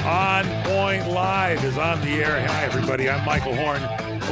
On Point Live is on the air. Hi, everybody. I'm Michael Horn,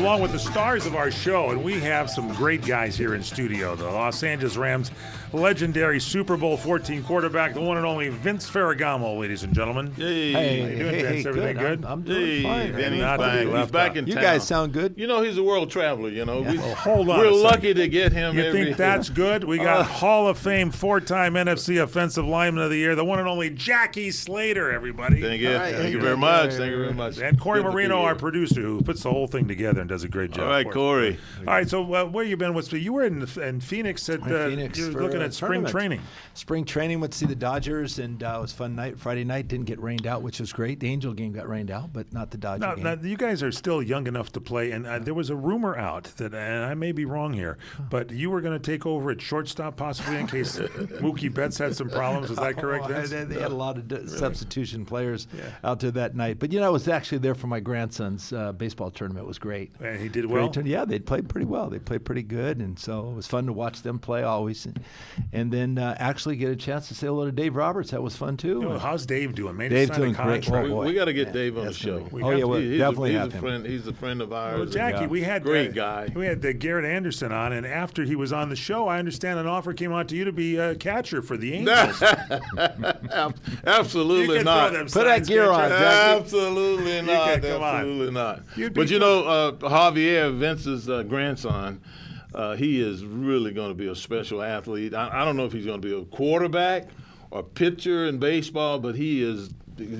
along with the stars of our show, and we have some great guys here in studio. The Los Angeles Rams legendary Super Bowl 14 quarterback, the one and only Vince Ferragamo, ladies and gentlemen. Hey, how you doing, Vince? Everything good? I'm doing fine. Vinny's Not to be fine. left He's back out. in You town. guys sound good. You know, he's a world traveler, you know. Well, hold on We're a second. lucky to get him You every think that's good? We got Hall of Fame, four-time NFC Offensive Lineman of the Year, the one and only Jackie Slater, everybody. Thank you. All right, Thank you yeah, very yeah, much. yeah, Thank you yeah. very much. And Corey Good to be Marino, here. our producer, who puts the whole thing together and does a great job. All right, for us. Corey. All right, so where you been? You were in Phoenix at Phoenix you're for looking a at spring tournament. training. Spring training, went to see the Dodgers, and it was a fun night. Friday night didn't get rained out, which was great. The Angel game got rained out, but not the Dodger game. Now, you guys are still young enough to play, and there was a rumor out that, and I may be wrong here, but you were going to take over at shortstop possibly in case Mookie Betts had some problems. Is that correct, Vince? They had a lot of substitution players out there that night. But, I was actually there for my grandson's baseball tournament. It was great. And he did well? Yeah, they played pretty well. They played pretty good, and so it was fun to watch them play always. And then actually get a chance to say hello to Dave Roberts. That was fun, too. How's Dave doing? Dave's doing great. Contract. Oh, boy. We got to get Dave on the That's show. gonna We be- have to. we'll He's definitely a have him. friend. He's a friend of ours. Well, Jackie, we had Great guy. We had Garrett Anderson on, and after he was on the show, I understand an offer came out to you to be a catcher for the Angels. Absolutely You can not. throw them Put that signs, gear can't on, you? Jackie. Absolutely not. come on. Absolutely not. You'd be But Javier, Vince's grandson, he is really going to be a special athlete. I don't know if he's going to be a quarterback or pitcher in baseball, but he's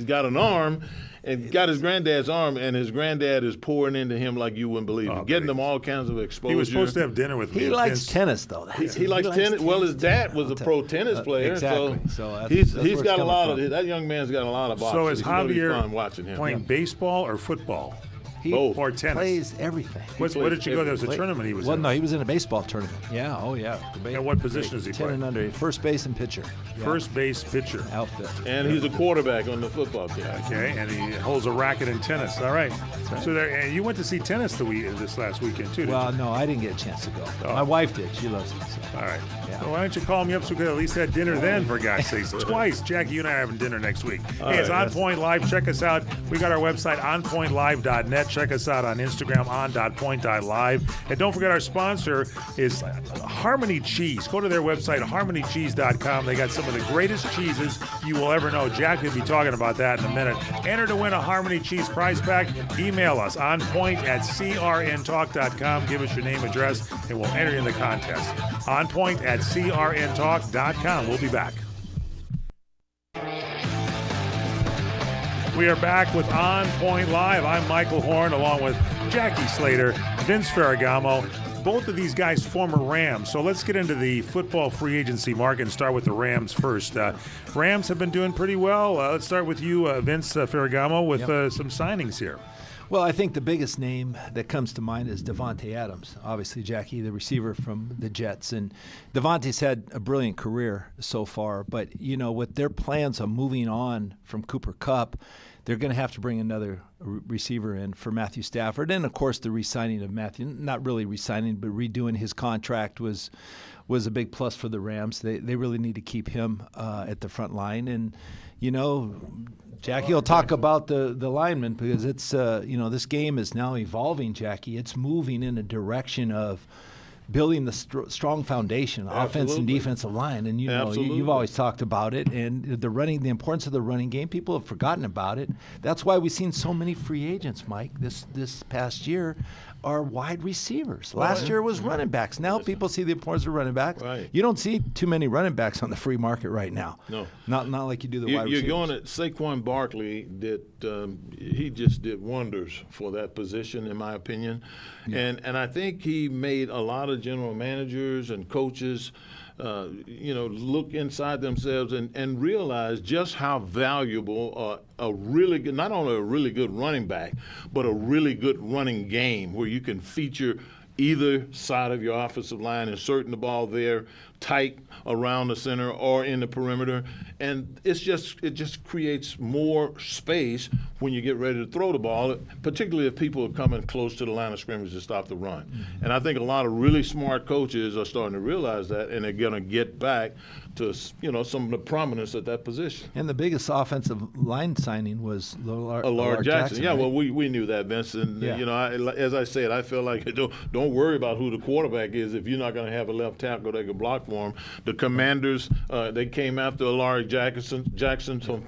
got an arm and got his granddad's arm, and his granddad is pouring into him like you wouldn't believe. Getting him all kinds of exposure. He was supposed to have dinner with me. He at likes Vince. tennis, though. He likes tennis. Well, his dad was a pro tennis player, exactly. so So that's he's where it's got a coming lot from. of that young man's got a lot of options. So is It's gonna be Javier fun watching him. playing baseball or football? He Both. Or tennis? plays everything. Where did you go? There was a Play- tournament he was well, in. no, he was in a baseball tournament. Yeah, And what position does he 10 play? and under, first base and pitcher. Yeah. First base pitcher. outfit. And he's a quarterback on the football team. Okay, and he holds a racket in tennis. All right. right. So there, and you went to see tennis this last weekend too, didn't Well, you? no, I didn't get a chance to go. Oh. My wife did. She loves it. So. All right. Yeah. Well, why don't you call me up so we could at least have dinner then, for God's sakes? Twice. Jackie, you and I are having dinner next week. Hey, it's right, On Point Live. Check us out. We got our website, onpointlive.net. Check us out on Instagram, on.point.live. And don't forget our sponsor is Harmony Cheese. Go to their website, harmonycheese.com. They got some of the greatest cheeses you will ever know. Jack will be talking about that in a minute. Enter to win a Harmony Cheese prize pack. Email us, onpoint@crntalk.com. Give us your name, address, and we'll enter you in the contest. onpoint@crntalk.com. We'll be back. We are back with On Point Live. I'm Michael Horn, along with Jackie Slater, Vince Ferragamo. Both of these guys former Rams. So let's get into the football free agency market and start with the Rams first. Rams have been doing pretty well. Let's start with you, Vince Ferragamo, with some signings here. Well, I think the biggest name that comes to mind is Devontae Adams. Obviously, Jackie, the receiver from the Jets. And Devontae's had a brilliant career so far. But, with their plans on moving on from Cooper Kupp, they're going to have to bring another receiver in for Matthew Stafford. And, of course, the re-signing of Matthew, not really re-signing, but redoing his contract was a big plus for the Rams. They really need to keep him at the front line. And, Jackie will talk about the linemen because it's, this game is now evolving, Jackie. It's moving in a direction of building the strong foundation, offense and defensive line. And, you've always talked about it. And the importance of the running game, people have forgotten about it. That's why we've seen so many free agents, Mike, this past year are wide receivers. Last year was running backs. Now people see the importance of running backs. Right. You don't see too many running backs on the free market right now. No. Not like you do the wide You're receivers. going at Saquon Barkley. He just did wonders for that position, in my opinion. Yeah. And I think he made a lot of general managers and coaches look inside themselves and realize just how valuable a really good, not only a really good running back, but a really good running game where you can feature either side of your offensive line, inserting the ball there tight around the center or in the perimeter, and it just creates more space when you get ready to throw the ball, particularly if people are coming close to the line of scrimmage to stop the run. Mm-hmm. And I think a lot of really smart coaches are starting to realize that, and they're going to get back to some of the prominence at that position. And the biggest offensive line signing was Lamar Jackson. Yeah, right? well, we knew that, Vince. And, as I said, I feel like don't worry about who the quarterback is if you're not going to have a left tackle that can block for him. The Commanders, they came after Lamar Jackson.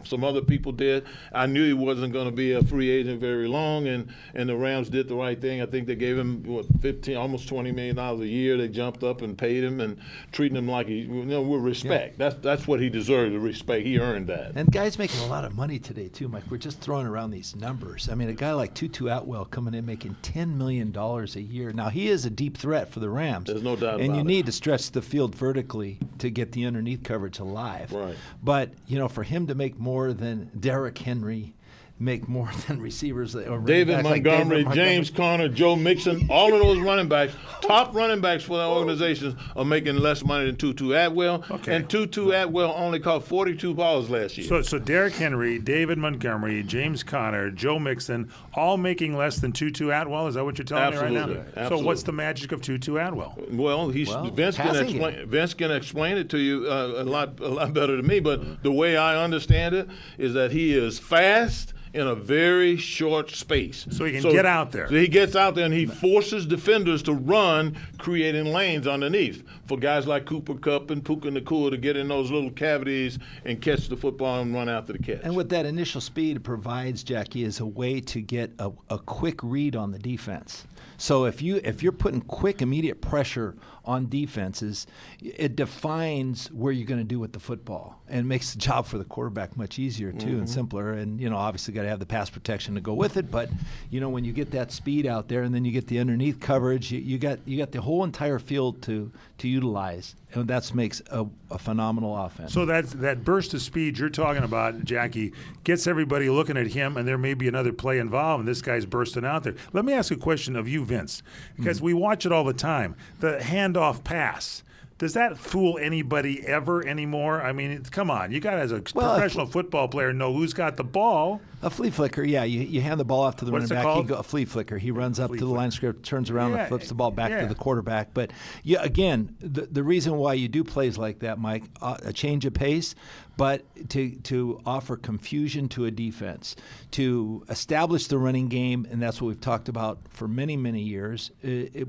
Some other people did. I knew he wasn't going to be a free agent very long, and the Rams did the right thing. I think they gave him, almost $20 million a year. They jumped up and paid him and treating him like with respect. Yeah. That's what he deserved, the respect. He earned that. And guys making a lot of money today, too, Mike. We're just throwing around these numbers. I mean, a guy like Tutu Atwell coming in making $10 million a year. Now, he is a deep threat for the Rams. There's no doubt about it. And you need to stretch the field vertically to get the underneath coverage alive. Right. But, for him to make more than Derrick Henry, make more than receivers or David Montgomery, James Conner, Joe Mixon, all of those running backs, top running backs for that organization are making less money than Tutu Atwell. Okay. And Tutu Atwell only caught 42 balls last year. So Derrick Henry, David Montgomery, James Conner, Joe Mixon, all making less than Tutu Atwell. Is that what you're telling me right now? Absolutely. So what's the magic of Tutu Atwell? Well, Vince can explain it to you a lot better than me. But the way I understand it is that he is fast in a very short space. So he can get out there. So he gets out there and he forces defenders to run, creating lanes underneath for guys like Cooper Kupp and Puka Nacua to get in those little cavities and catch the football and run after the catch. And with that initial speed it provides, Jackie, is a way to get a quick read on the defense. So if you're putting quick, immediate pressure on defenses, it defines where you're going to do with the football and makes the job for the quarterback much easier too and simpler. And obviously got to have the pass protection to go with it. But when you get that speed out there and then you get the underneath coverage, you got the whole entire field to utilize, and that makes a phenomenal offense. So that burst of speed you're talking about, Jackie, gets everybody looking at him, and there may be another play involved, and this guy's bursting out there. Let me ask a question of you, Vince, because we watch it all the time. The handoff pass. Does that fool anybody ever anymore? I mean, come on. You got to, as a professional football player, know who's got the ball. A flea flicker, yeah. You hand the ball off to the running back. A flea flicker. He runs up to the line of scrimmage, turns around, and flips the ball back to the quarterback. But, again, the reason why you do plays like that, Mike, a change of pace, but to offer confusion to a defense, to establish the running game, and that's what we've talked about for many, many years.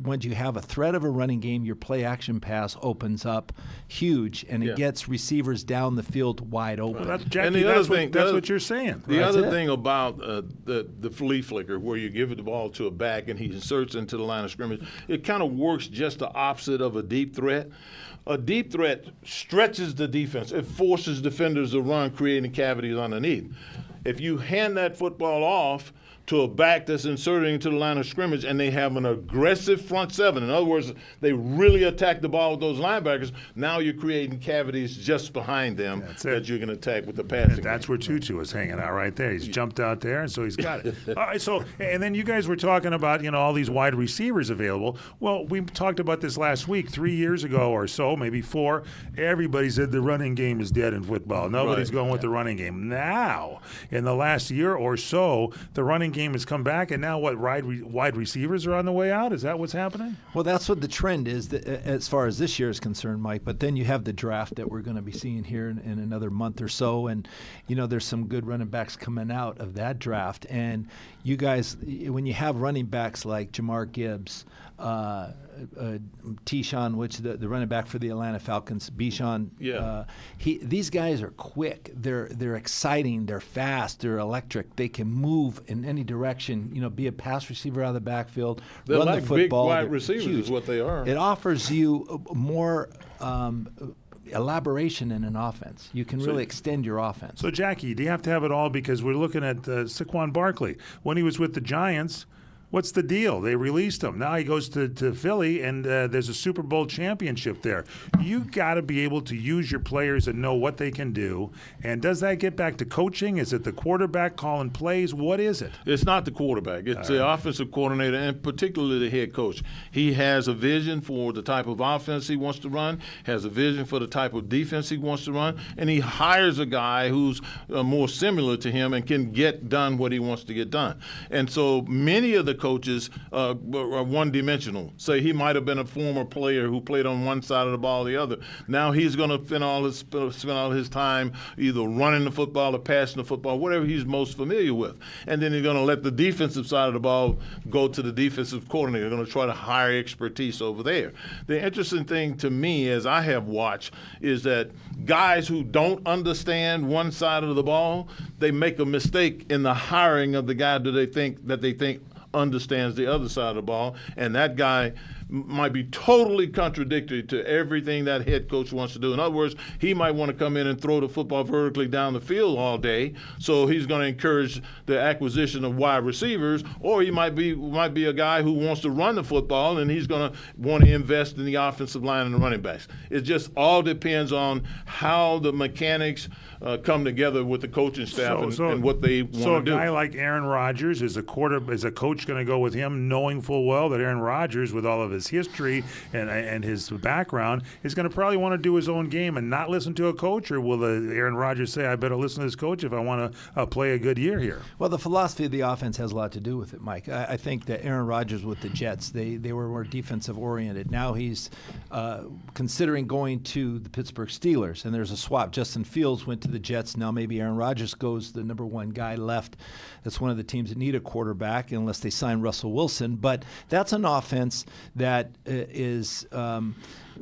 When you have a threat of a running game, your play-action pass opens up huge, and it gets receivers down the field wide open. Well, Jackie, that's what you're saying. The other thing about the flea flicker, where you give the ball to a back and he inserts into the line of scrimmage, it kind of works just the opposite of a deep threat. A deep threat stretches the defense. It forces defenders to run, creating cavities underneath. If you hand that football off to a back that's inserting into the line of scrimmage and they have an aggressive front seven, in other words, they really attack the ball with those linebackers, now you're creating cavities just behind them that you can attack with the passing. And that's where Tutu is hanging out right there. He's jumped out there, and so he's got it. All right, so, and then you guys were talking about, all these wide receivers available. Well, we talked about this last week, 3 years ago or so, maybe 4. Everybody said the running game is dead in football. Nobody's going with the running game. Now, in the last year or so, the running game has come back, and now wide receivers are on the way out? Is that what's happening? Well, that's what the trend is as far as this year is concerned, Mike. But then you have the draft that we're going to be seeing here in another month or so, and there's some good running backs coming out of that draft. And you guys, when you have running backs like Jamar Gibbs, Tyshawn, which the running back for the Atlanta Falcons, Bijan. These guys are quick. They're exciting. They're fast. They're electric. They can move in any direction. Be a pass receiver out of the backfield, they're run like the football. Big wide receivers is what they are. It offers you more elaboration in an offense. You can really extend your offense. So, Jackie, do you have to have it all? Because we're looking at Saquon Barkley. When he was with the Giants, What's the deal? They released him. Now he goes to Philly, and there's a Super Bowl championship there. You got to be able to use your players and know what they can do. And does that get back to coaching? Is it the quarterback calling plays? What is it? It's not the quarterback. It's the offensive coordinator, and particularly the head coach. He has a vision for the type of offense he wants to run, has a vision for the type of defense he wants to run, and he hires a guy who's more similar to him and can get done what he wants to get done. And so many of the coaches are one-dimensional. Say he might have been a former player who played on one side of the ball or the other. Now he's going to spend all his time either running the football or passing the football, whatever he's most familiar with. And then he's going to let the defensive side of the ball go to the defensive coordinator. They're going to try to hire expertise over there. The interesting thing to me, as I have watched, is that guys who don't understand one side of the ball, they make a mistake in the hiring of the guy that they think understands the other side of the ball, and that guy might be totally contradictory to everything that head coach wants to do. In other words, he might want to come in and throw the football vertically down the field all day, so he's going to encourage the acquisition of wide receivers, or he might be a guy who wants to run the football, and he's going to want to invest in the offensive line and the running backs. It just all depends on how the mechanics come together with the coaching staff and what they want to do. So a guy like Aaron Rodgers, is a coach going to go with him knowing full well that Aaron Rodgers, with all of his history and his background, is going to probably want to do his own game and not listen to a coach? Or will Aaron Rodgers say, I better listen to this coach if I want to play a good year here? Well, the philosophy of the offense has a lot to do with it, Mike. I think that Aaron Rodgers with the Jets, they were more defensive oriented. Now he's considering going to the Pittsburgh Steelers, and there's a swap. Justin Fields went to the Jets. Now maybe Aaron Rodgers goes, the number one guy left. That's one of the teams that need a quarterback unless they sign Russell Wilson. But that's an offense that is,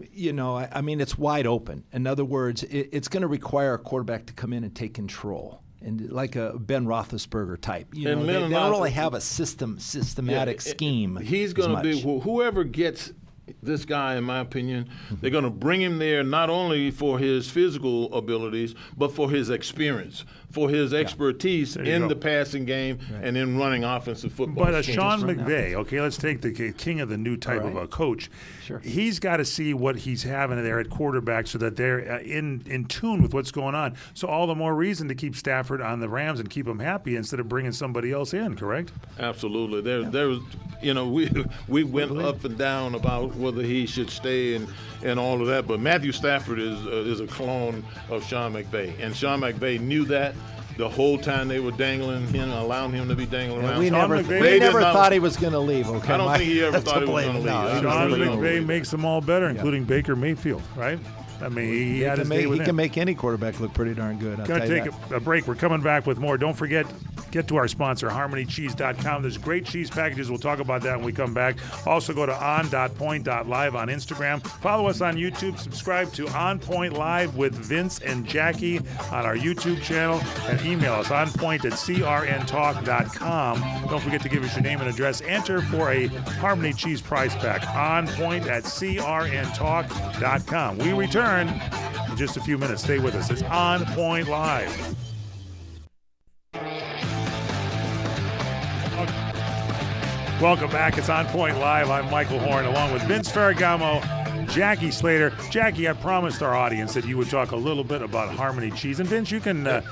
it's wide open. In other words, it's going to require a quarterback to come in and take control. And like a Ben Roethlisberger type. They don't really have a systematic scheme. He's going to be whoever gets this guy, in my opinion, they're going to bring him there not only for his physical abilities, but for his experience, for his expertise in the passing game and in running offensive football. But Sean McVay, okay, let's take the king of the new type of a coach. Sure. He's got to see what he's having there at quarterback so that they're in tune with what's going on. So all the more reason to keep Stafford on the Rams and keep him happy instead of bringing somebody else in, correct? Absolutely. There was, we went up and down about whether he should stay and all of that, but Matthew Stafford is a clone of Sean McVay, and Sean McVay knew that the whole time they were dangling him, allowing him to be dangling around. We never thought he was going to leave. Okay, I don't think he ever thought he was going to leave. Sean McVay makes them all better, including Baker Mayfield, right? I mean, he had his day with him. He can make any quarterback look pretty darn good. Going to take a break. We're coming back with more. Don't forget, get to our sponsor, HarmonyCheese.com. There's great cheese packages. We'll talk about that when we come back. Also, go to on.point.live on Instagram. Follow us on YouTube. Subscribe to On Point Live with Vince and Jackie on our YouTube channel. And email us, onpoint@crntalk.com. Don't forget to give us your name and address. Enter for a Harmony Cheese prize pack. onpoint@crntalk.com. We return in just a few minutes. Stay with us. It's On Point Live. Welcome back. It's On Point Live. I'm Michael Horn, along with Vince Ferragamo, Jackie Slater. Jackie, I promised our audience that you would talk a little bit about Harmony Cheese. And Vince, you've got a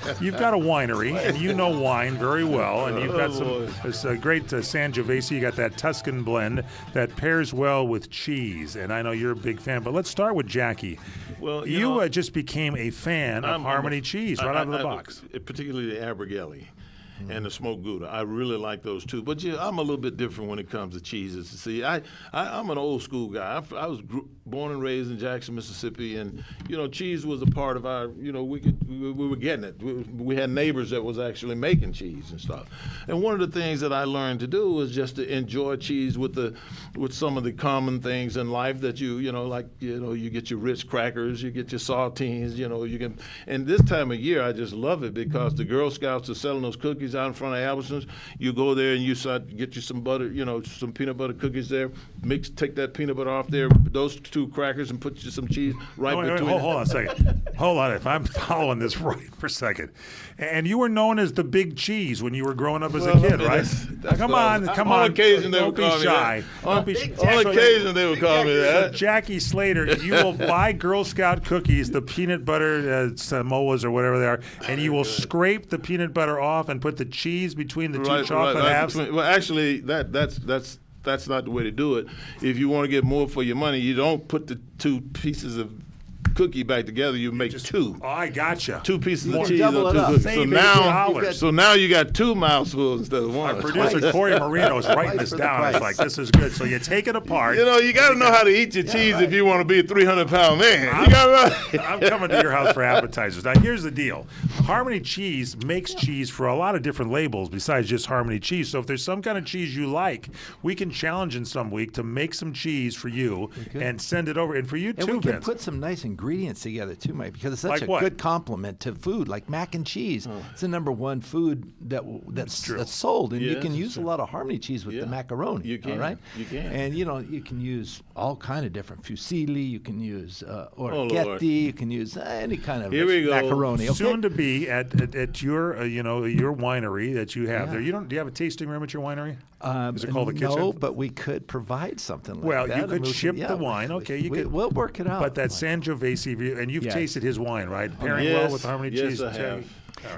winery, and you know wine very well, and you've got this great Sangiovese. You got that Tuscan blend that pairs well with cheese, and I know you're a big fan. But let's start with Jackie. Well, you just became a fan of Harmony Cheese right out of the box. Particularly the Abergele and the smoked Gouda. I really like those two. But I'm a little bit different when it comes to cheeses. See, I'm an old school guy. I was born and raised in Jackson, Mississippi, and cheese was a part of our. We were getting it. We had neighbors that was actually making cheese and stuff. And one of the things that I learned to do was just to enjoy cheese with some of the common things in life that you get your Ritz crackers, you get your saltines, you can. And this time of year, I just love it because the Girl Scouts are selling those cookies cookies out in front of Albertsons. You go there and you get you some butter, some peanut butter cookies there. Take that peanut butter off there, those 2 crackers, and put you some cheese between. Hold on a second. Hold on, if I'm following this right for a second. And you were known as the Big Cheese when you were growing up as a kid, right? Come on. On occasion they Don't would call be shy. On occasion they would call me that. Jackie Slater, you will buy Girl Scout cookies, the peanut butter Samoas or whatever they are, and you will scrape the peanut butter off and put the cheese between the 2 chocolate halves. Well, actually, that's not the way to do it. If you want to get more for your money, you don't put the 2 pieces of cookie back together. You make 2. Oh, I gotcha. 2 pieces of cheese double on it 2 up. cookies. Save Now you got 2 mouthfuls instead of 1. Our producer Corey Marino is writing this for the down. It's price. like, this is good. So you take it apart. You got to know how to eat your cheese if you want to be a 300-pound man. You gotta I'm coming to your house for appetizers. Now, here's the deal. Harmony Cheese makes cheese for a lot of different labels besides just Harmony Cheese. So if there's some kind of cheese you like, we can challenge in some week to make some cheese for you and send it over. And for you, And too, we can Vince. put some nice ingredients together too, Mike, because it's such Like a what? good complement to food, like mac and cheese. It's the #1 food that's sold, and you Yes, can it's use a lot of Harmony cheese with the macaroni. You can. All right? You can. And you can use all kind of different fusilli. You can use Lord. orgetti. You can use any kind of Here we go. macaroni. Okay? Soon to be at your your winery that you have there. Yeah. Do you have a tasting room at your winery? Is it called the kitchen? No, but we could provide something like Well, that. you and could we ship yeah, the wine. Okay, you could. We'll work it out. But that Mike. Sangiovese, and you've Yes. tasted his wine, right? Pairing Yes, well with Harmony yes, Cheese. I have.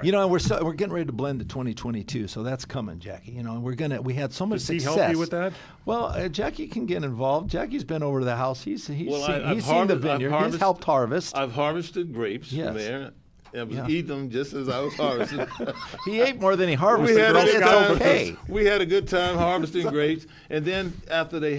We're getting ready to blend the 2022, so that's coming, Jackie. We had so much Does he success. help you with that? Well, Jackie can get involved. Jackie's been over to the house. He's seen the vineyard. He's I've helped harvest. I've harvested grapes Yes. from there. I was Yeah. eating them just as I was harvesting. He ate more than he harvested, We had but a good it's time. okay. We had a good time harvesting grapes, and then after they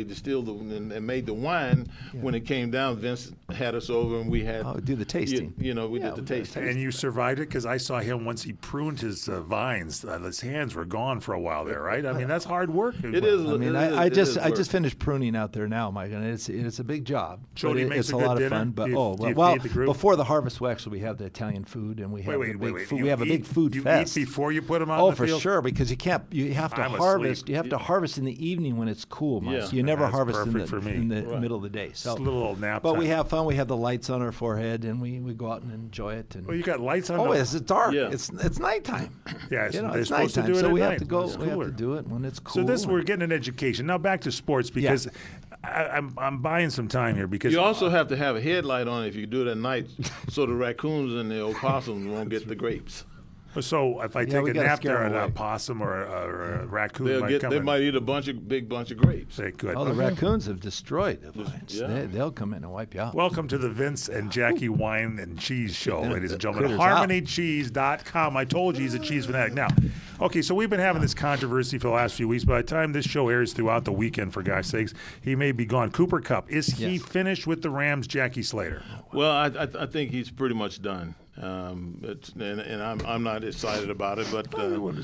distilled them and made the wine, when it came down, Vince had us over and we had Do the tasting. we Yeah, did the we did the tasting. And you survived it because I saw him once he pruned his vines. His hands were gone for a while there, right? I mean, that's hard work. It is. I mean, I just finished pruning out there now, Mike, and it's a big job. Jody but makes it's a a good lot dinner? of fun. But Do you well, feed the group? before the harvest, we have the Italian food, and we have Wait. we have a big food you fest. eat before you put them out Oh, in the for field? sure, because you have to I'm harvest. asleep. You have to harvest in the evening when it's cool, Mike. Yeah. So you never That's harvest perfect for me. in the middle of the day. So Just a little nap but time. we have fun. We have the lights on our forehead, and we go out and enjoy it. And Well, you got lights on. oh, the- it's dark. Yeah. It's nighttime. Yeah, You know, they're it's supposed to nighttime, do it so at we night have to go. when it's We have cooler. to do it when it's cool. So this, we're getting an education. Now back to sports because I'm buying some time here because You also have to have a headlight on if you do it at night, so the raccoons and the opossums won't get the grapes. So if I take we a gotta nap scare there, 'em an away. opossum or a raccoon They might come in. might eat a big bunch of grapes. Say good. Oh, the raccoons have destroyed the vines. Yeah. They'll come in and wipe you out. Welcome to the Vince and Jackie Wine and Cheese Show, ladies and gentlemen. Critters out. HarmonyCheese.com. I told you he's a cheese fanatic. Now, okay, so we've been having this controversy for the last few weeks. By the time this show airs throughout the weekend, for gosh sakes, he may be gone. Cooper Kupp, is he Yes. finished with the Rams, Jackie Slater? Well, I think he's pretty much done. And I'm not excited about it, but this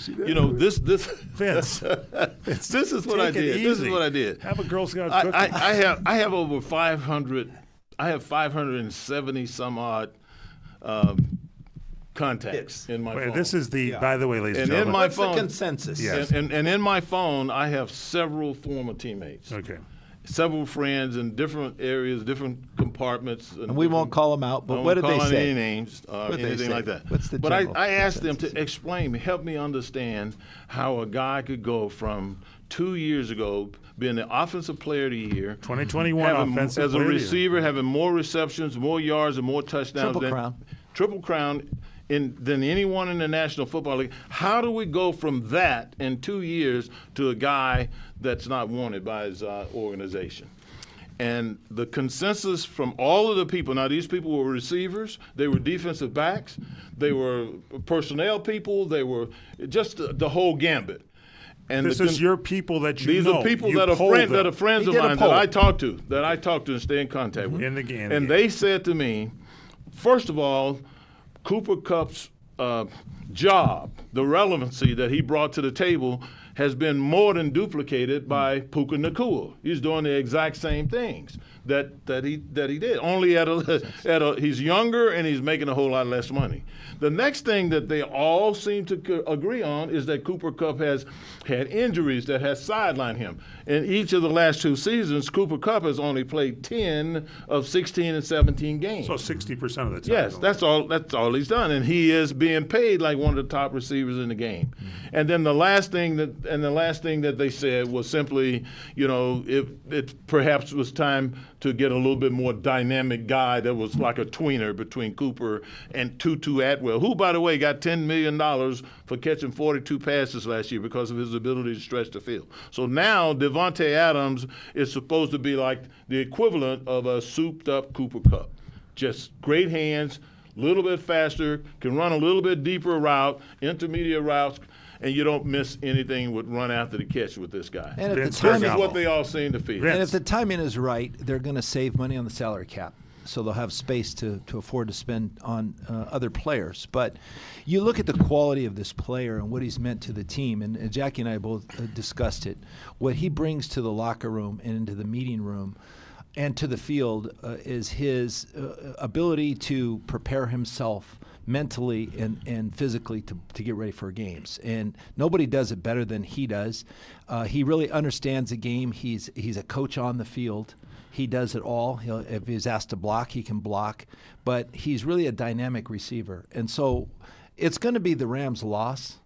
Vince, this is what I take it did. This is easy. what I did. Have a Girl Scout I, cookie. I have over 500. I have 570 some odd contacts in my Wait, phone. this is the, by the way, ladies and And in gentlemen. my What's the phone, consensus? Yes. and in my phone, I have several former teammates, Okay. several friends in different areas, different compartments. And we won't call them out, but what did they call say? any names or What'd they anything say? like that. What's the but general I asked them to consensus? explain, help me understand how a guy could go from 2 years ago being the offensive player of the year, 2021 having, offensive as a player of the year. receiver, having more receptions, more yards, and more touchdowns. Triple crown. Than anyone in the National Football League. How do we go from that in 2 years to a guy that's not wanted by his organization? And the consensus from all of the people, now these people were receivers, they were defensive backs, they were personnel people, they were just the whole gambit. And This is your people that you these know. are people You that are polled friends He of did a mine poll. that I talk to and stay in contact with. In the game. And they said to me, first of all, Cooper Kupp's job, the relevancy that he brought to the table has been more than duplicated by Puka Nacua. He's doing the exact same things that he did. Only he's younger and he's making a whole lot less money. The next thing that they all seem to agree on is that Cooper Kupp has had injuries that has sidelined him. In each of the last 2 seasons, Cooper Kupp has only played 10 of 16 and 17 games. So 60% of the time. Yes, that's all he's done, and he is being paid like one of the top receivers in the game. And then the last thing that they said was simply, if it perhaps was time to get a little bit more dynamic guy that was like a tweener between Cooper and Tutu Atwell, who, by the way, got $10 million for catching 42 passes last year because of his ability to stretch the field. So now Devontae Adams is supposed to be like the equivalent of a souped-up Cooper Kupp. Just great hands, a little bit faster, can run a little bit deeper route, intermediate routes, and you don't miss anything with run after the catch with this guy. And Vince if This is what they all seem to feel. And if the timing is right, they're going to save money on the salary cap. So they'll have space to afford to spend on other players. But you look at the quality of this player and what he's meant to the team, and Jackie and I both discussed it. What he brings to the locker room and into the meeting room and to the field is his ability to prepare himself mentally and physically to get ready for games. And nobody does it better than he does. He really understands the game. He's a coach on the field. He does it all. If he's asked to block, he can block. But he's really a dynamic receiver. And so it's going to be the Rams' loss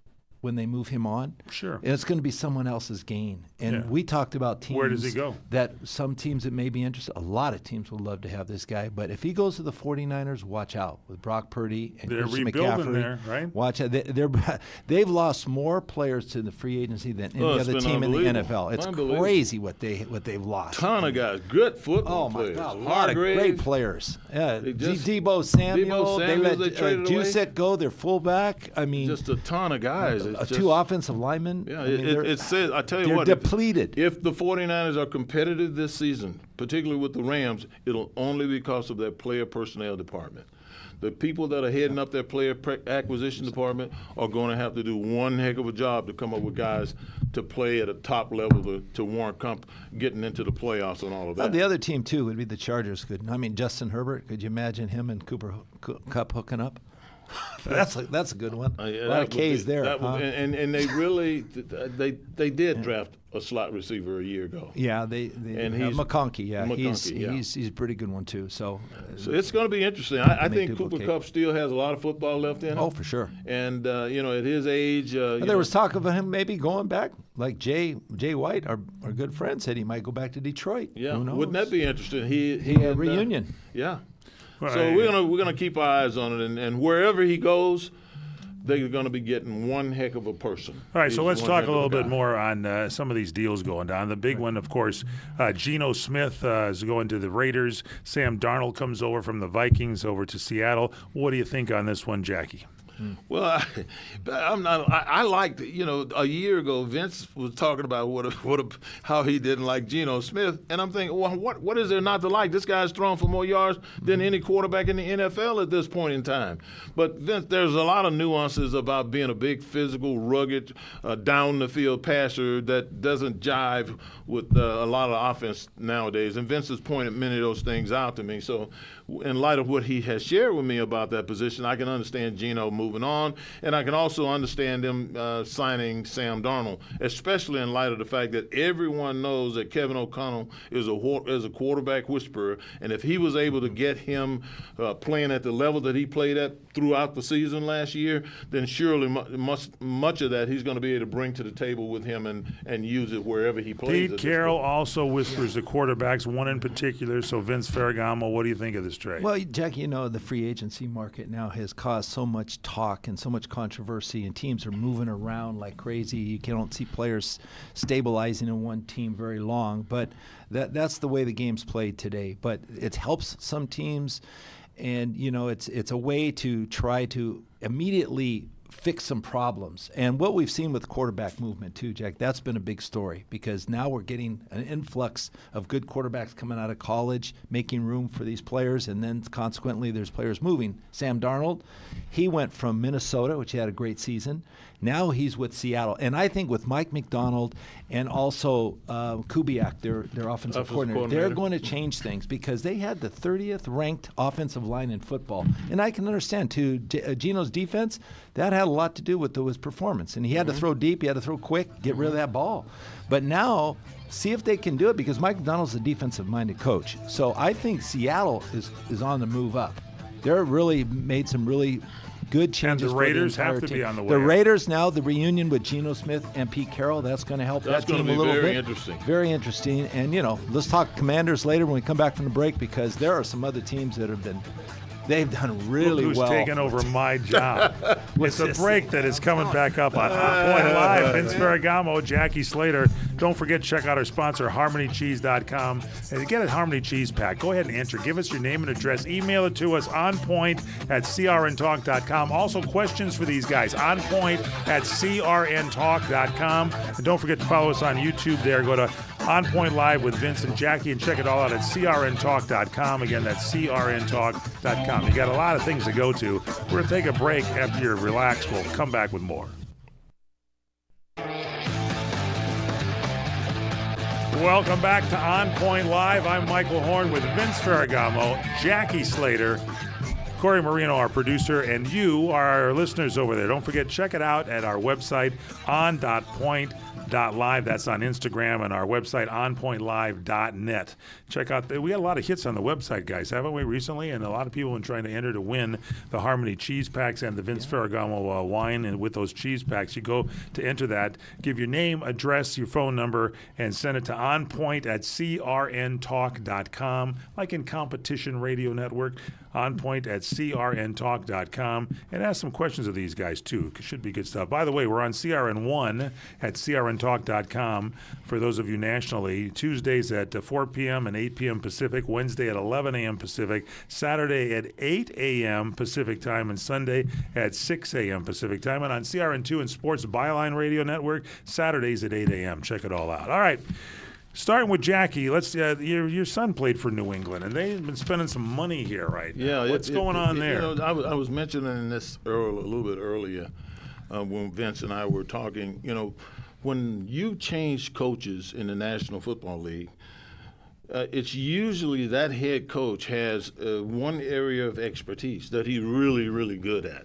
when they move him on. Sure. And it's going to be someone else's gain. And we talked about teams. Where does he go? That some teams that may be interested. A lot of teams would love to have this guy. But if he goes to the 49ers, watch out with Brock Purdy and They're Christian rebuilding McCaffrey. there, right? Watch out. They've lost more players to the free agency than any it's other been team in the unbelievable. NFL. It's Unbelievable. crazy what they've lost. Ton of guys, good football Oh my players. God, a lot of great Hargrave, players. Yeah, just- Debo Samuel. They let they traded away. Juszczyk go, their fullback. I mean, just a ton of guys. It's just- two offensive linemen. Yeah, I mean, it says. I tell you they're what, depleted. If the 49ers are competitive this season, particularly with the Rams, it'll only be because of their player personnel department. The people that are heading up their player acquisition department are going to have to do one heck of a job to come up with guys to play at a top level to warrant getting into the playoffs and all of that. The other team too would be the Chargers. Justin Herbert. Could you imagine him and Cooper Kupp hooking up? That's a good one. A lot of K's there. And they really they did draft a slot receiver a year ago. Yeah, they And have he's- McConkey. Yeah, McConkey, he's a pretty good one too. So it's going to be interesting. I They think Cooper duplicate. Kupp still has a lot of football left in him. oh, for sure. And at his age, There was talk of him maybe going back. Like Jay White, our good friend, said he might go back to Detroit. yeah, Who knows? wouldn't that be interesting? He A reunion. Yeah. Right. So we're gonna keep our eyes on it, and wherever he goes, they're going to be getting one heck of a person. All right, so He's let's one talk heck a of little bit guy. more on some of these deals going down. The big one, of course, Geno Smith is going to the Raiders. Sam Darnold comes over from the Vikings over to Seattle. What do you think on this one, Jackie? Well, I liked, a year ago, Vince was talking about how he didn't like Geno Smith. And I'm thinking, well, what is there not to like? This guy's thrown for more yards than any quarterback in the NFL at this point in time. But Vince, there's a lot of nuances about being a big, physical, rugged, down-the-field passer that doesn't jive with a lot of offense nowadays. And Vince has pointed many of those things out to me. So in light of what he has shared with me about that position, I can understand Geno moving on, and I can also understand them signing Sam Darnold, especially in light of the fact that everyone knows that Kevin O'Connell is a quarterback whisperer, and if he was able to get him playing at the level that he played at throughout the season last year, then surely much of that he's going to be able to bring to the table with him and use it wherever he plays. Pete Carroll also whispers the quarterbacks, one in particular. So Vince Ferragamo, what do you think of this trade? Well, Jack, the free agency market now has caused so much talk and so much controversy, and teams are moving around like crazy. You don't see players stabilizing in one team very long, but that's the way the game's played today. But it helps some teams, and it's a way to try to immediately fix some problems. And what we've seen with quarterback movement too, Jack, that's been a big story because now we're getting an influx of good quarterbacks coming out of college, making room for these players, and then consequently there's players moving. Sam Darnold, he went from Minnesota, which had a great season. Now he's with Seattle. And I think with Mike McDonald and also Kubiak, their offensive coordinator, they're going to change things because they had the 30th ranked offensive line in football. And I can understand, too, Geno's defense, that had a lot to do with his performance. And he had to throw deep, he had to throw quick, get rid of that ball. But now, see if they can do it because Mike McDonald's a defensive-minded coach. So I think Seattle is on the move up. They're really made some really good changes. And the Raiders have to be on the way. The Raiders now, the reunion with Geno Smith and Pete Carroll, that's going to help that team a little bit. That's going to be very interesting. Very interesting. And, let's talk Commanders later when we come back from the break because there are some other teams that they've done really Who's well. Who's taken over my job? It's a break that is coming back up on Point Live. Vince Ferragamo, Jackie Slater. Don't forget, check out our sponsor, HarmonyCheese.com. And to get a Harmony Cheese Pack, go ahead and enter. Give us your name and address. Email it to us, onpoint@crntalk.com. Also, questions for these guys, onpoint@crntalk.com. And don't forget to follow us on YouTube there. Go to On Point Live with Vince and Jackie and check it all out at crntalk.com. Again, that's crntalk.com. You got a lot of things to go to. We're going to take a break. After you're relaxed, we'll come back with more. Welcome back to On Point Live. I'm Michael Horn with Vince Ferragamo, Jackie Slater, Corey Marino, our producer, and you are our listeners over there. Don't forget, check it out at our website, on.point.live. That's on Instagram, and our website, onpointlive.net. Check out, we got a lot of hits on the website, guys, haven't we, recently? And a lot of people have been trying to enter to win the Harmony Cheese Packs and the Vince Ferragamo wine. And with those cheese packs, you go to enter that, give your name, address, your phone number, and send it to onpoint@crntalk.com, like in Competition Radio Network, onpoint@crntalk.com, and ask some questions of these guys, too. It should be good stuff. By the way, we're on CRN1 at crntalk.com for those of you nationally. Tuesdays at 4 p.m. and 8 p.m. Pacific, Wednesday at 11 a.m. Pacific, Saturday at 8 a.m. Pacific time, and Sunday at 6 a.m. Pacific time. And on CRN2 and Sports Byline Radio Network, Saturdays at 8 a.m. Check it all out. All right. Starting with Jackie, let's. Your son played for New England, and they've been spending some money here right now. Yeah, what's going on there? I was mentioning this a little bit earlier when Vince and I were talking. When you change coaches in the National Football League, it's usually that head coach has one area of expertise that he's really, really good at.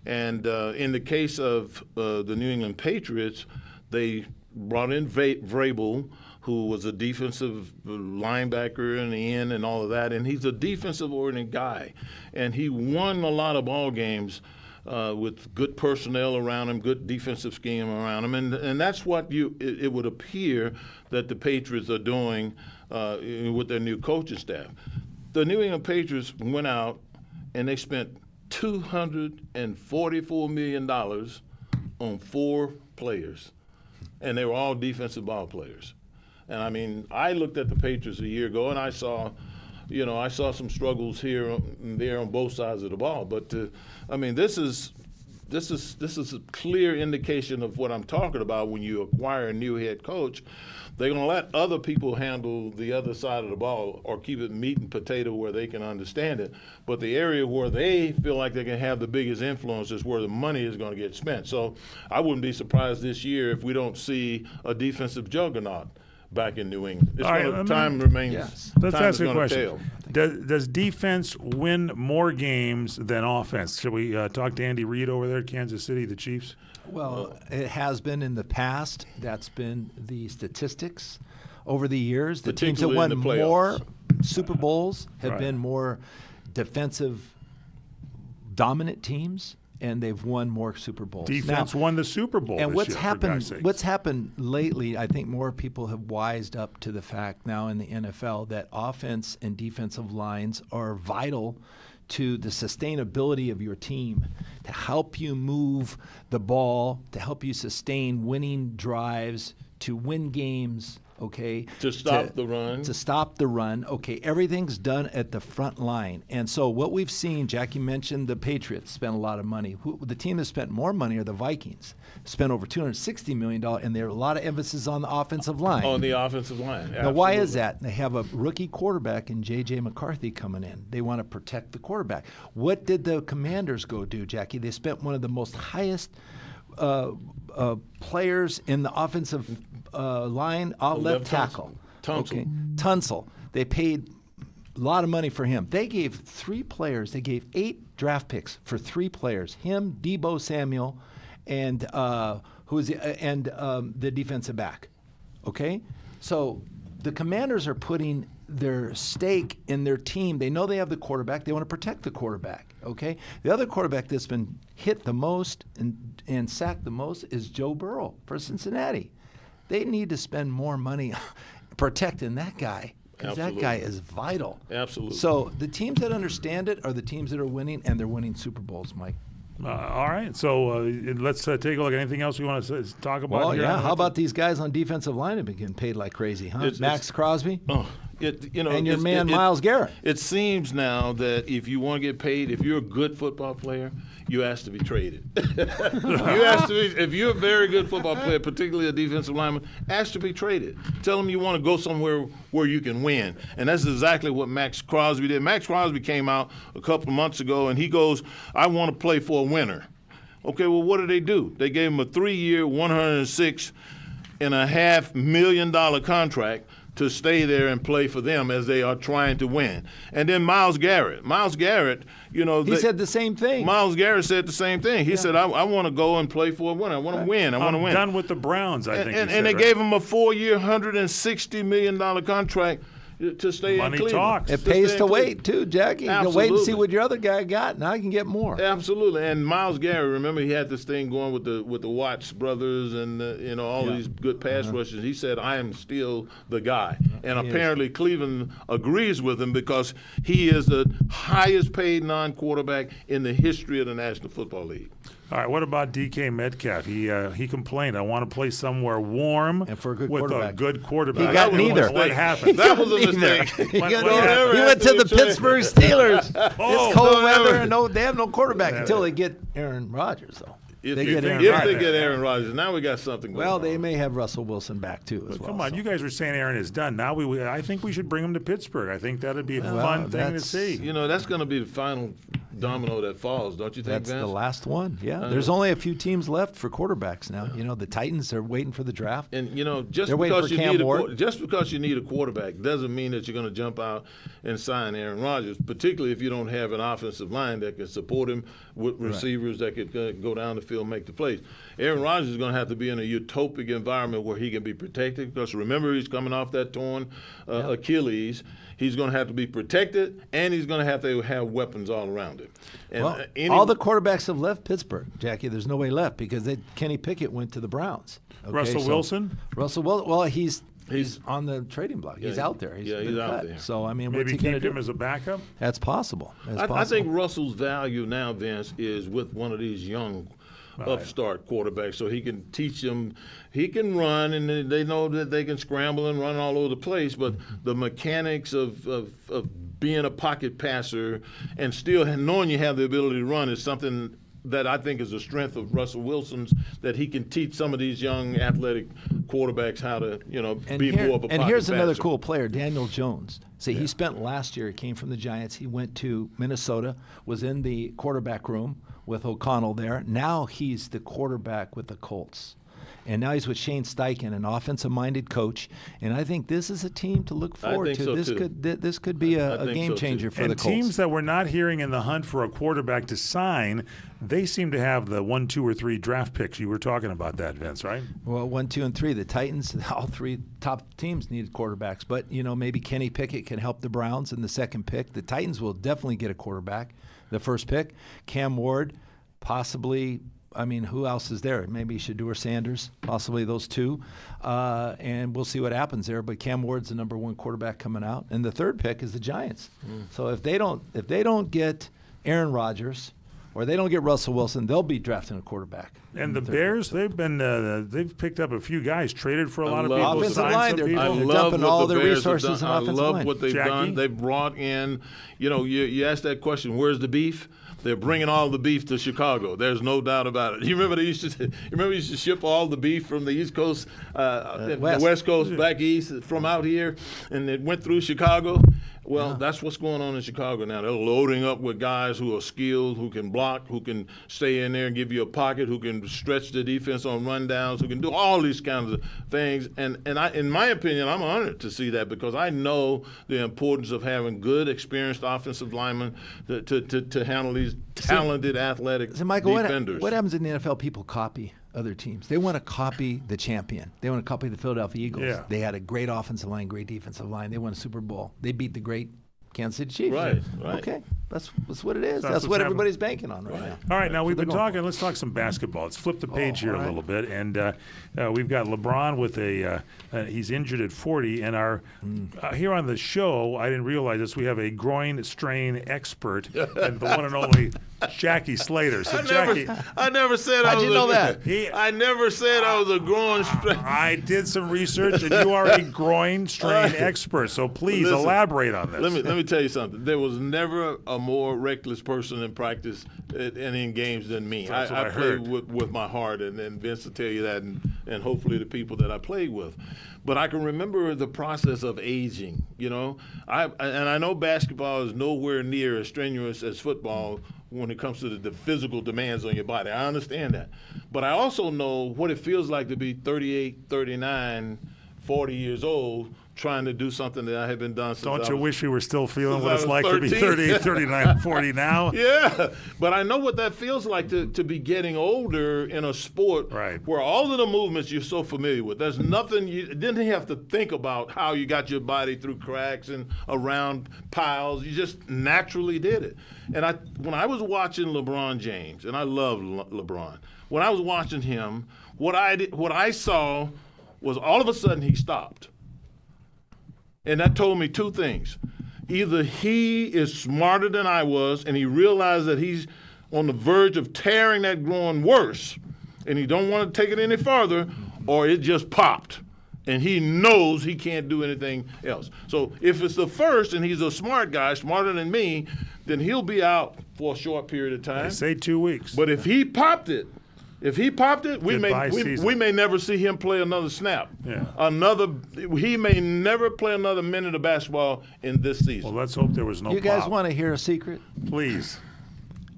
And in the case of the New England Patriots, they brought in Vrabel, who was a defensive linebacker in the end and all of that, and he's a defensive-oriented guy. And he won a lot of ball games with good personnel around him, good defensive scheme around him, and that's what it would appear that the Patriots are doing with their new coaching staff. The New England Patriots went out and they spent $244 million on 4 players, and they were all defensive ball players. And I mean, I looked at the Patriots a year ago, and I saw some struggles here and there on both sides of the ball. But I mean, this is a clear indication of what I'm talking about. When you acquire a new head coach, they're going to let other people handle the other side of the ball or keep it meat and potato where they can understand it. But the area where they feel like they can have the biggest influence is where the money is going to get spent. So I wouldn't be surprised this year if we don't see a defensive juggernaut back in New England. Time remains. Yes. Let's ask you a question. Does defense win more games than offense? Should we talk to Andy Reid over there at Kansas City, the Chiefs? Well, it has been in the past. That's been the statistics over the years. The teams that won more Super Bowls have been more defensive dominant teams, and they've won more Super Bowls. Defense won the Super Bowl and this year, what's happened lately, I think more people have wised up to the fact now in the NFL that offense and defensive lines are vital to the sustainability of your team, to help you move the ball, to help you sustain winning drives, to win games okay? To stop the run. To stop the run. Okay, everything's done at the front line. And so what we've seen, Jackie mentioned the Patriots spent a lot of money. The team that spent more money are the Vikings. Spent over $260 million, and there's a lot of emphasis on the offensive line. On the offensive line. Absolutely. Now, why is that? They have a rookie quarterback in J.J. McCarthy coming in. They want to protect the quarterback. What did the Commanders go do, Jackie? They spent one of the most highest players in the offensive line, left tackle. Tunsil. Okay. Tunsil. They paid a lot of money for him. They gave 3 players. They gave 8 draft picks for 3 players. Him, Deebo Samuel, and the defensive back. Okay? So the Commanders are putting their stake in their team. They know they have the quarterback. They want to protect the quarterback. Okay? The other quarterback that's been hit the most and sacked the most is Joe Burrow for Cincinnati. They need to spend more money protecting that guy, because that guy is vital. Absolutely. So the teams that understand it are the teams that are winning, and they're winning Super Bowls, Mike. All right, so let's take a look. Anything else we want to talk about? Well, here? yeah. How about these guys on defensive line have been getting paid like crazy, huh? Max Crosby and your man Myles Garrett. It seems now that if you want to get paid, if you're a good football player, you ask to be traded. If you're a very good football player, particularly a defensive lineman, ask to be traded. Tell them you want to go somewhere where you can win. And that's exactly what Max Crosby did. Max Crosby came out a couple of months ago, and he goes, I want to play for a winner. Okay, well, what did they do? They gave him a 3-year, $106.5 million contract to stay there and play for them as they are trying to win. And then Myles Garrett, he said the same thing. Myles Garrett said the same thing. He said, I want to go and play for a winner. I want to win. I want to win. Done with the Browns, I think. And they gave him a 4-year, $160 million contract to stay in Cleveland. Talks. It pays to wait, too, Jackie. You can wait and see Absolutely. what your other guy got. Now you can get more. Absolutely. And Myles Garrett, remember, he had this thing going with the Watts brothers and all these good pass rushers. He said, I am still the guy. And apparently Cleveland agrees with him because he is the highest paid non-quarterback in the history of the National Football League. All right, what about DK Metcalf? He complained, I want to play somewhere warm and for a good with quarterback. a good quarterback. He got neither. What happened? That was a mistake. He went to the Pittsburgh Steelers. Oh, It's cold weather and they have no quarterback until they get Aaron Rodgers, though. If They they get Aaron get Rodgers. Aaron Rodgers, now we got something going Well, on. they may have Russell Wilson back, too, as well. Come on, so. you guys were saying Aaron is done. Now I think we should bring him to Pittsburgh. I think that'd be a fun thing to that's- see. That's going to be the final domino that falls, don't you think, That's Vince? the last one. Yeah, there's only a few teams left for quarterbacks now. The Titans are waiting for the draft. And just They're waiting because for you Cam need Ward. just because you need a quarterback doesn't mean that you're going to jump out and sign Aaron Rodgers, particularly if you don't have an offensive line that can support him with receivers that could go down the field and make the plays. Aaron Rodgers is going to have to be in a utopic environment where he can be protected, because remember, he's coming off that torn Achilles. He's going to have to be protected, and he's going to have weapons all around him. And all the quarterbacks have left Pittsburgh, Jackie. There's no way left because Kenny Pickett went to the Browns. Okay, Russell Wilson? Russell Wilson. Well, he's on the trading block. He's out there. He's been out cut. there. So I mean, Maybe what's he going to keep do? him as a backup? That's possible. I think Russell's value now, Vince, is with one of these young upstart quarterbacks, so he can teach them. He can run, and they know that they can scramble and run all over the place, but the mechanics of being a pocket passer and still knowing you have the ability to run is something that I think is a strength of Russell Wilson's, that he can teach some of these young athletic quarterbacks how to, be more of a pocket And here's another passer. cool player, Daniel Jones. See, he spent last year, he came from the Giants. He went to Minnesota, was in the quarterback room with O'Connell there. Now he's the quarterback with the Colts. And now he's with Shane Steichen, an offensive-minded coach. And I think this is a team to look forward to. so, This too. this could be a think game so, changer too. for And the Colts. teams that we're not hearing in the hunt for a quarterback to sign, they seem to have the 1, 2, or 3 draft picks. You were talking about that, Vince, right? Well, 1, 2, and 3. The Titans, all 3 top teams needed quarterbacks. But, maybe Kenny Pickett can help the Browns in the second pick. The Titans will definitely get a quarterback. The first pick, Cam Ward, possibly. I mean, who else is there? Maybe Shedeur Sanders, possibly those 2. And we'll see what happens there. But Cam Ward's the number 1 quarterback coming out. And the third pick is the Giants. So if they don't get Aaron Rodgers or they don't get Russell Wilson, they'll be drafting a quarterback. And the Bears, they've picked up a few guys, traded for a lot of people. Offensive signed line, some they're people. I They're love dumping what all the their Bears resources have in done. I offensive love line. what they've Jackie? done. They brought in, you asked that question, where's the beef? They're bringing all the beef to Chicago. There's no doubt about it. You remember they used to ship all the beef from the East Coast, the West Coast back east from out here, and it went through Chicago. Well, that's what's going on in Chicago now. They're loading up with guys who are skilled, who can block, who can stay in there and give you a pocket, who can stretch the defense on rundowns, who can do all these kinds of things. And I, in my opinion, I'm honored to see that because I know the importance of having good, experienced offensive linemen to handle these talented, athletic So, Michael, defenders. what happens in the NFL? People copy other teams. They want to copy the champion. They want to copy the Philadelphia Eagles. Yeah. They had a great offensive line, great defensive line. They won a Super Bowl. They beat the great Kansas City Chiefs. Right. Okay, that's what it is. That's That's what's what happening. everybody's banking on right now. All right, now we've they're been going talking. Let's talk some basketball. Let's flip the page here all a right. little bit, and we've got LeBron with he's injured at 40, and our here on the show, I didn't realize this. We have a groin strain expert, and the one and only Jackie Slater. So Jackie, I never said I How'd was you know that? I never said I was a growing strength. I did some research, and you are a groin strain expert. So please Listen, elaborate on this. Let me tell you something. There was never a more reckless person in practice and in games than me. That's what I played heard. with my heart, and Vince will tell you that, and hopefully the people that I played with. But I can remember the process of aging. I know basketball is nowhere near as strenuous as football when it comes to the physical demands on your body. I understand that. But I also know what it feels like to be 38, 39, 40 years old trying to do something that I haven't done since Don't I you was, wish we were still feeling since what I it's was like to be 13? 38, 39, 40 now? Yeah, but I know what that feels like to be getting older in a sport Right. where all of the movements you're so familiar with. There's nothing you didn't have to think about how you got your body through cracks and around piles. You just naturally did it. And when I was watching LeBron James, and I love LeBron, when I was watching him, what I saw was all of a sudden he stopped. And that told me two things. Either he is smarter than I was and he realized that he's on the verge of tearing that groin worse and he don't want to take it any farther, or it just popped and he knows he can't do anything else. So if it's the first and he's a smart guy, smarter than me, then he'll be out for a short period of time. They say 2 weeks. But if he popped it, we Goodbye season. may never see him play another snap. Yeah. He may never play another minute of basketball in this season. Well, let's hope there was no You guys pop. want to hear a secret? Please.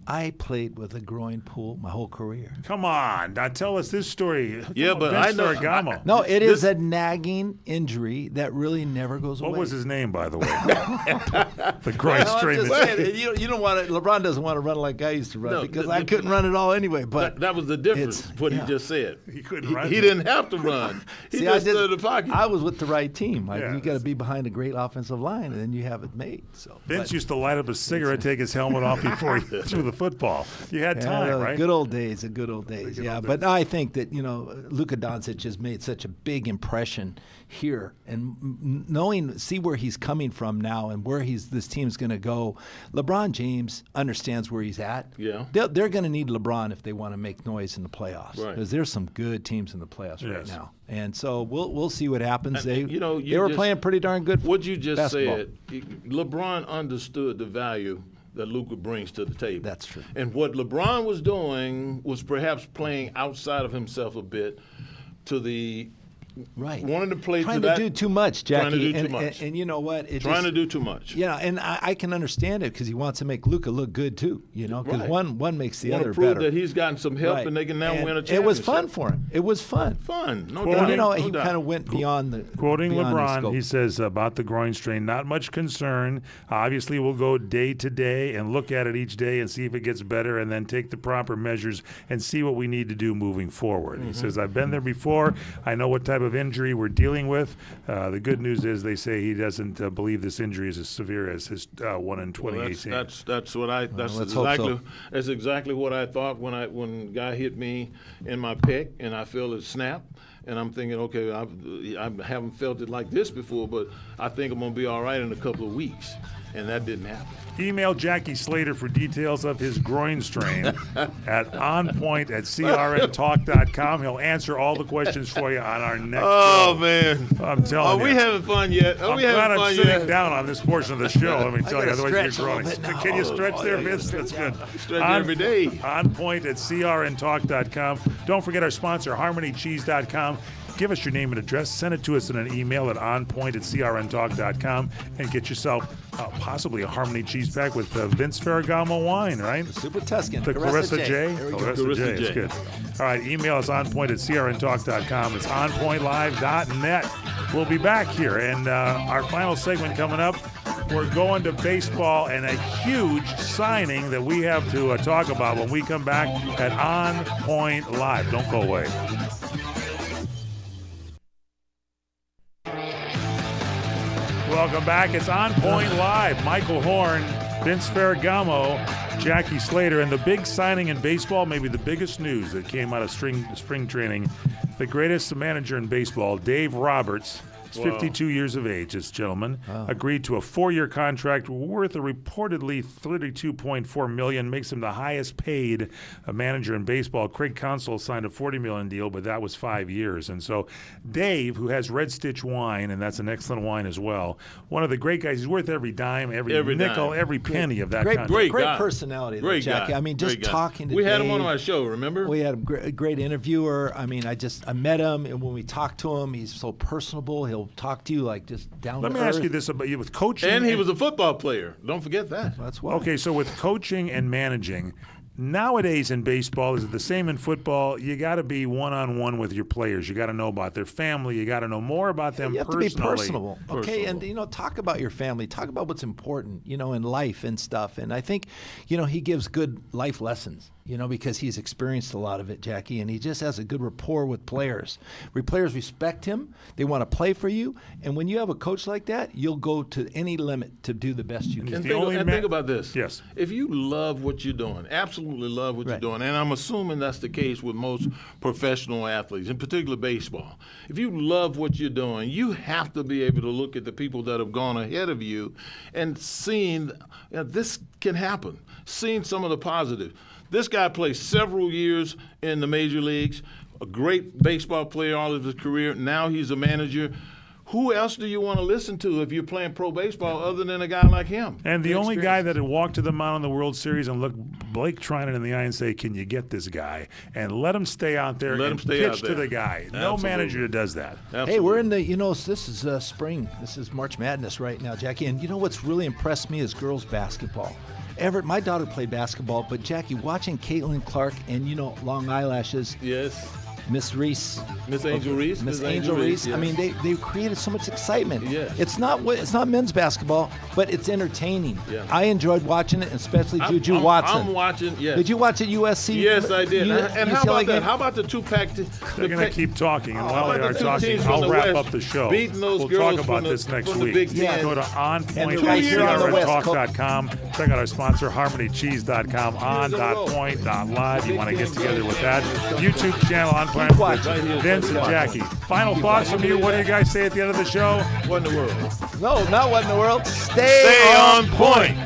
I played with a groin pull my whole career. Come on. Now tell us this story. Yeah, but Vince I know- Ferragamo. No, it is a nagging injury that really never goes away. What was his name, by the way? The groin No, I'm strain. just that- saying, you don't want to. LeBron doesn't want to run like I used to run No, because I couldn't run at all anyway. But that was the difference. it's- What yeah. he just said. He couldn't run. He didn't have to run. He See, just stood in the pocket. I was with the right team. Like Yeah. you got to be behind a great offensive line, and then you have it made. So Vince used to light up a cigarette, take his helmet off before he threw the football. You had time, right? Good old days, the good old days. good Yeah, old but days. I think that Luka Doncic has made such a big impression here, and see where he's coming from now and where this team's going to go. LeBron James understands where he's at. Yeah. They're going to need LeBron if they want to make noise in the playoffs, Right. because there's some good teams in the playoffs right Yes. now, and so we'll see what happens. And, They you were just- playing pretty darn good. What you just basketball. said, LeBron understood the value that Luka brings to the table. That's true. And what LeBron was doing was perhaps playing outside of himself a bit to the Right. wanting to play Trying to to that, do too much, Jackie. trying to do too and, much. And you know what? trying to do too much. Yeah, and I can understand it because he wants to make Luka look good too. Because Right. one makes the Want other to prove better. that he's gotten some help Right. and they can now And win a championship. It was fun for him. It was fun. Fun, no Well, doubt. And, no he doubt. kind of went beyond the Quoting beyond his LeBron, scope. he says about the groin strain, not much concern. Obviously, we'll go day to day and look at it each day and see if it gets better and then take the proper measures and see what we need to do moving forward. He says, I've been there before. I know what type of injury we're dealing with. The good news is they say he doesn't believe this injury is as severe as his one in 2018. That's what I. That's let's hope exactly. so. That's exactly what I thought when the guy hit me in my pec and I feel it snap. and I'm thinking, okay, I haven't felt it like this before, but I think I'm going to be all right in a couple of weeks. And that didn't happen. Email Jackie Slater for details of his groin strain at onpoint@crntalk.com. He'll answer all the questions for you on our next show. Man. I'm telling you. Are we having fun yet? I'm glad I'm sitting down on this portion of the show. Let me tell you, otherwise you're groaning. Can you stretch there, Vince? That's good. Stretch every day. onpoint@crntalk.com. Don't forget our sponsor, harmonycheese.com. Give us your name and address. Send it to us in an email at onpoint@crntalk.com and get yourself possibly a Harmony cheese pack with Vince Ferragamo wine, right? Super Tuscan. The Clarissa J. There we go. Clarissa J. It's good. All right, email us onpoint@crntalk.com. It's onpointlive.net. We'll be back here, and our final segment coming up. We're going to baseball and a huge signing that we have to talk about when we come back at On Point Live. Don't go away. Welcome back. It's On Point Live. Michael Horn, Vince Ferragamo, Jackie Slater, and the big signing in baseball, maybe the biggest news that came out of spring training. The greatest manager in baseball, Dave Roberts, is 52 years of age, this gentleman, agreed to a 4-year contract worth a reportedly $32.4 million, makes him the highest paid manager in baseball. Craig Counsell signed a $40 million deal, but that was 5 years. And so Dave, who has Red Stitch wine, and that's an excellent wine as well, one of the great guys. He's worth every dime, every nickel, dime. every penny of that contract. Great guy. Personality, though, Great Jackie. guy. I mean, just Great guy. talking to We had Dave, him on our show, remember? We had a great interviewer. I mean, I met him, and when we talked to him, he's so personable. He'll talk to you like just down to earth. Let me ask you this about you with coaching. And he was a football player. Don't forget that. That's why. Okay, so with coaching and managing, nowadays in baseball, is it the same in football? You got to be one-on-one with your players. You got to know about their family. You got to know more about them You have personally. to be personable, okay? Personable. And, talk about your family. Talk about what's important, in life and stuff. And I think, he gives good life lessons, because he's experienced a lot of it, Jackie, and he just has a good rapport with players. Players respect him. They want to play for you. And when you have a coach like that, you'll go to any limit to do the best you can. And the only think about this. Yes. If you love what you're doing, absolutely love what you're doing, and I'm assuming that's the case with most professional athletes, in particular baseball. If you love what you're doing, you have to be able to look at the people that have gone ahead of you and seen this can happen, seen some of the positives. This guy played several years in the major leagues, a great baseball player all of his career. Now he's a manager. Who else do you want to listen to if you're playing pro baseball other than a guy like him? And the only guy that had walked to the mound in the World Series and looked Blake Trinan in the eye and say, can you get this guy? And let him stay out there and pitch to the guy. No manager does that. Absolutely. Hey, we're in the, this is spring. This is March Madness right now, Jackie. And what's really impressed me is girls basketball. Everett, my daughter played basketball, but Jackie, watching Caitlin Clark and, long eyelashes. Yes. Miss Reese. Miss Angel Reese. Miss Angel Reese. Yes. I mean, they created so much excitement. Yes. It's not men's basketball, but it's entertaining. Yeah. I enjoyed watching it, especially Juju Watson. I'm watching, yes. Did you watch it USC? Yes, I did. And how about that? game? How about the two-pack? They're going to keep talking, and while they are the two talking, teams from I'll the wrap West up the show. beating those we'll girls talk about from this next from the week. Big Ten. Go to And they're right here on the West Coast. onpoint.talk.com. Check out our sponsor, harmonycheese.com, on.point.live. You want to get together with that. YouTube channel, on Point watching. with Vince and Jackie. Final thoughts from you. What do you guys say at the end of the show? What in the world? No, not what in the world. Stay Stay on point.